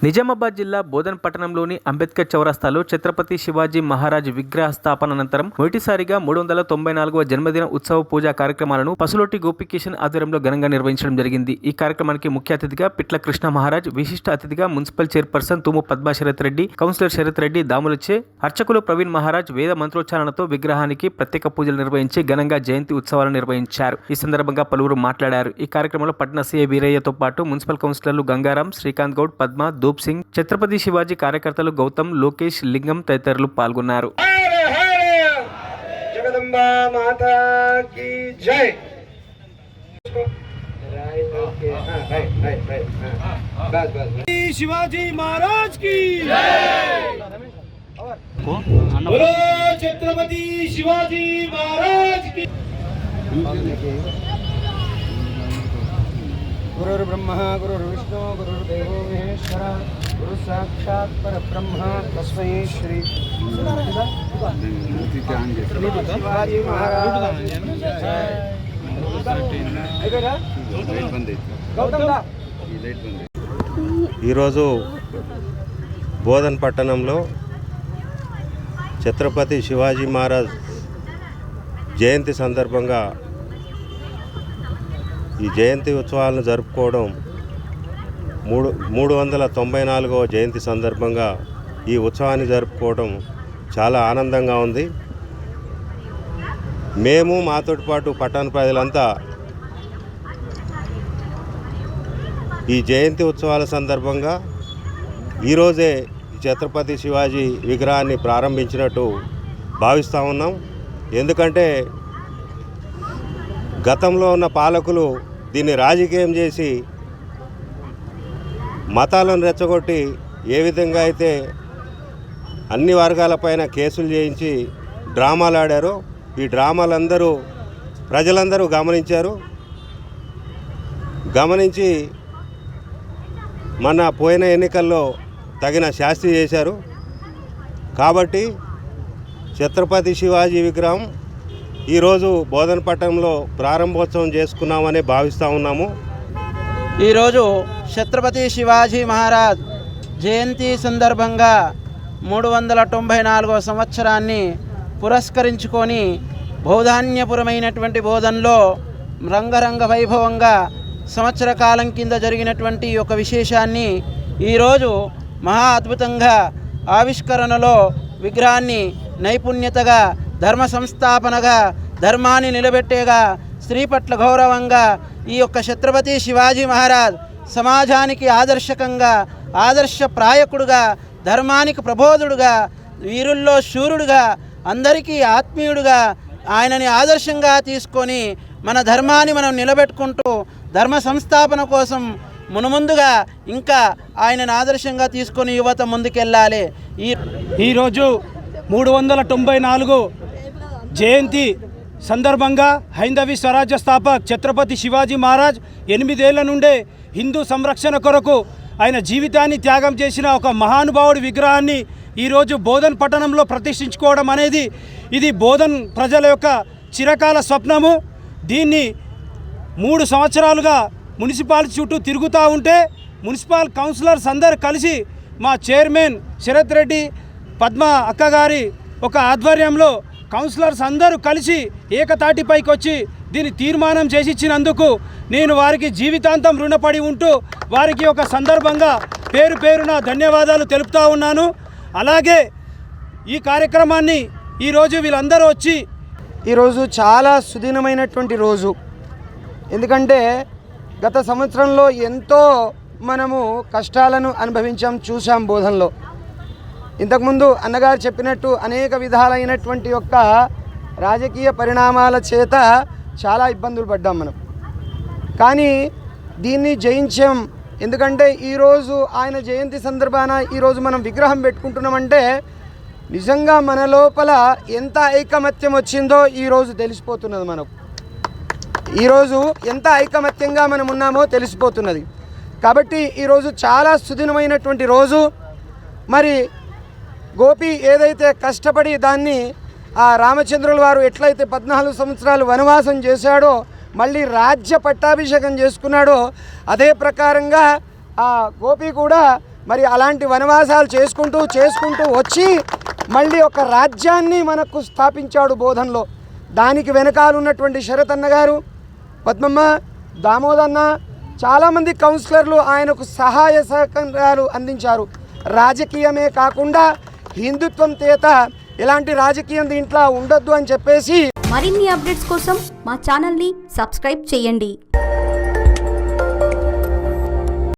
నిజామాబాద్ జిల్లా బోధన్ పట్టణంలోని అంబేద్కర్ చౌరస్తాలో ఛత్రపతి శివాజీ మహారాజ్ విగ్రహ స్థాపన అనంతరం మొదటిసారిగా 394వ జన్మదిన ఉత్సవ పూజా కార్యక్రమాలను పసులోటి గోపికిషన్ ఆధ్వర్యంలో ఘనంగా నిర్వహించడం జరిగింది. ఈ కార్యక్రమానికి ముఖ్య అతిథిగా పిట్ల కృష్ణ మహారాజ్, విశిష్ట అతిథిగా municipal chairperson తుము Padma Sarath Reddy, councillor Sarath Reddy దాములచ్చే, అర్చకులు ప్రవీణ్ మహారాజ్ వేద మంత్రోచ్చారణతో విగ్రహానికి ప్రత్యేక పూజలు నిర్వహించి ఘనంగా జయంతి ఉత్సవాలు నిర్వహించారు. ఈ సందర్భంగా పలువురు మాట్లాడారు. ఈ కార్యక్రమంలో పట్టణ సీఐ వీరయ్యతో పాటు మున్సిపల్ కౌన్సిలర్లు గంగారాం, శ్రీకాంత్ గౌడ్, పద్మ, దూప్ సింగ్, ఛత్రపతి శివాజీ కార్యకర్తలు గౌతమ్, లోకేష్, లింగం తదితరులు పాల్గొన్నారు. జగదంబా మాతా కీ జై. శివాజీ మహారాజ్ की बोलो छत्रपति शिवाजी महाराज की. गुरुर् ब्रह्मा गुरुर्विष्णु गुरुर्देवो महेश्वरा गुरु साक्षात् परब्रह्म तस्मै श्री शिवाजी महाराज. ఈరోజు బోధన్ పట్టణంలో ఛత్రపతి శివాజీ మహారాజ్ జయంతి సందర్భంగా ఈ జయంతి ఉత్సవాలను జరుపుకోవడం 394వ జయంతి సందర్భంగా ఈ ఉత్సవాన్ని జరుపుకోవడం చాలా ఆనందంగా ఉంది. మేము మాతోటి పాటు పట్టణ ప్రజలంతా ఈ జయంతి ఉత్సవాల సందర్భంగా ఈరోజే ఛత్రపతి శివాజీ విగ్రహాన్ని ప్రారంభించినట్టు భావిస్తూ ఉన్నాం. ఎందుకంటే గతంలో ఉన్న పాలకులు దీన్ని రాజకీయం చేసి మతాలను రెచ్చగొట్టి ఏ విధంగా అయితే అన్ని వర్గాలపైన కేసులు చేయించి డ్రామాలు ఆడారో ఈ డ్రామాలందరూ ప్రజలందరూ గమనించి మన పోయిన ఎన్నికల్లో తగిన శాస్తి చేశారు. కాబట్టి ఛత్రపతి శివాజీ విగ్రహం ఈరోజు బోధన పట్టణంలో ప్రారంభోత్సవం చేసుకున్నామని భావిస్తూ ఉన్నాము. ఈరోజు ఛత్రపతి శివాజీ మహారాజ్ జయంతి సందర్భంగా 394వ సంవత్సరాన్ని పురస్కరించుకొని బౌధాన్యపురమైనటువంటి బోధన్లో రంగరంగ వైభవంగా సంవత్సర కాలం కింద జరిగినటువంటి ఒక విశేషాన్ని ఈరోజు మహా అద్భుతంగా ఆవిష్కరణలో విగ్రహాన్ని నైపుణ్యతగా ధర్మ సంస్థాపనగా ధర్మాన్ని నిలబెట్టేగా స్త్రీ పట్ల గౌరవంగా ఈ యొక్క ఛత్రపతి శివాజీ మహారాజ్ సమాజానికి ఆదర్శకంగా ఆదర్శప్రాయకుడుగా ధర్మానికి ప్రబోధుడుగా వీరుల్లో శూరుడుగా అందరికీ ఆత్మీయుడుగా ఆయనని ఆదర్శంగా తీసుకొని మన ధర్మాన్ని మనం నిలబెట్టుకుంటూ ధర్మ సంస్థాపన కోసం మునుముందుగా ఇంకా ఆయనను ఆదర్శంగా తీసుకొని యువత ముందుకెళ్ళాలి. ఈరోజు 394 జయంతి సందర్భంగా హైందవి స్వరాజ్య స్థాపక్ ఛత్రపతి శివాజీ మహారాజ్ 8 ఏళ్ల నుండే హిందూ సంరక్షణ కొరకు ఆయన జీవితాన్ని త్యాగం చేసిన ఒక మహానుభావుడి విగ్రహాన్ని ఈరోజు బోధన్ పట్టణంలో ప్రతిష్ఠించుకోవడం అనేది ఇది బోధన్ ప్రజల యొక్క చిరకాల స్వప్నము. దీన్ని 3 సంవత్సరాలుగా మున్సిపాలిటీ చుట్టూ తిరుగుతూ ఉంటే మున్సిపల్ కౌన్సిలర్స్ అందరు కలిసి మా చైర్మన్ శరత్ రెడ్డి, పద్మ అక్కగారి ఒక ఆధ్వర్యంలో కౌన్సిలర్స్ అందరూ కలిసి ఏకతాటిపైకి వచ్చి దీన్ని తీర్మానం చేసి ఇచ్చినందుకు నేను వారికి జీవితాంతం రుణపడి ఉంటూ వారికి ఒక సందర్భంగా పేరున ధన్యవాదాలు తెలుపుతూ ఉన్నాను. అలాగే ఈ కార్యక్రమాన్ని ఈరోజు వీళ్ళందరూ వచ్చి ఈరోజు చాలా సుదినమైనటువంటి రోజు. ఎందుకంటే గత సంవత్సరంలో ఎంతో మనము కష్టాలను చూసాం బోధనలో. ఇంతకుముందు అన్నగారు చెప్పినట్టు అనేక విధాలైనటువంటి యొక్క రాజకీయ పరిణామాల చేత చాలా ఇబ్బందులు పడ్డాం మనం. కానీ దీన్ని జయించాం. ఎందుకంటే ఈరోజు ఆయన జయంతి సందర్భాన ఈరోజు మనం విగ్రహం పెట్టుకుంటున్నామంటే నిజంగా మన లోపల ఎంత ఐకమత్యం వచ్చిందో ఈరోజు తెలిసిపోతున్నది. మనకు ఈరోజు ఎంత ఐకమత్యంగా మనం ఉన్నామో తెలిసిపోతున్నది. కాబట్టి ఈరోజు చాలా సుదినమైనటువంటి రోజు. మరి గోపి ఏదైతే కష్టపడి దాన్ని ఆ రామచంద్రుల వారు ఎట్లయితే 14 సంవత్సరాలు వనవాసం చేశాడో మళ్ళీ రాజ్య పట్టాభిషేకం చేసుకున్నాడో అదే ప్రకారంగా ఆ గోపి కూడా మరి అలాంటి వనవాసాలు చేసుకుంటూ వచ్చి మళ్ళీ ఒక రాజ్యాన్ని మనకు స్థాపించాడు బోధనలో. దానికి వెనకాలన్నటువంటి శరత్ అన్న గారు, పద్మమ్మ, దామోదన్న, చాలామంది కౌన్సిలర్లు ఆయనకు సహాయ సహకారాలు అందించారు. రాజకీయమే కాకుండా హిందుత్వం చేత ఎలాంటి రాజకీయం దీంట్లో ఉండొద్దు అని చెప్పేసి మరిన్ని అప్డేట్స్ కోసం మా ఛానల్ని సబ్స్క్రైబ్ చేయండి.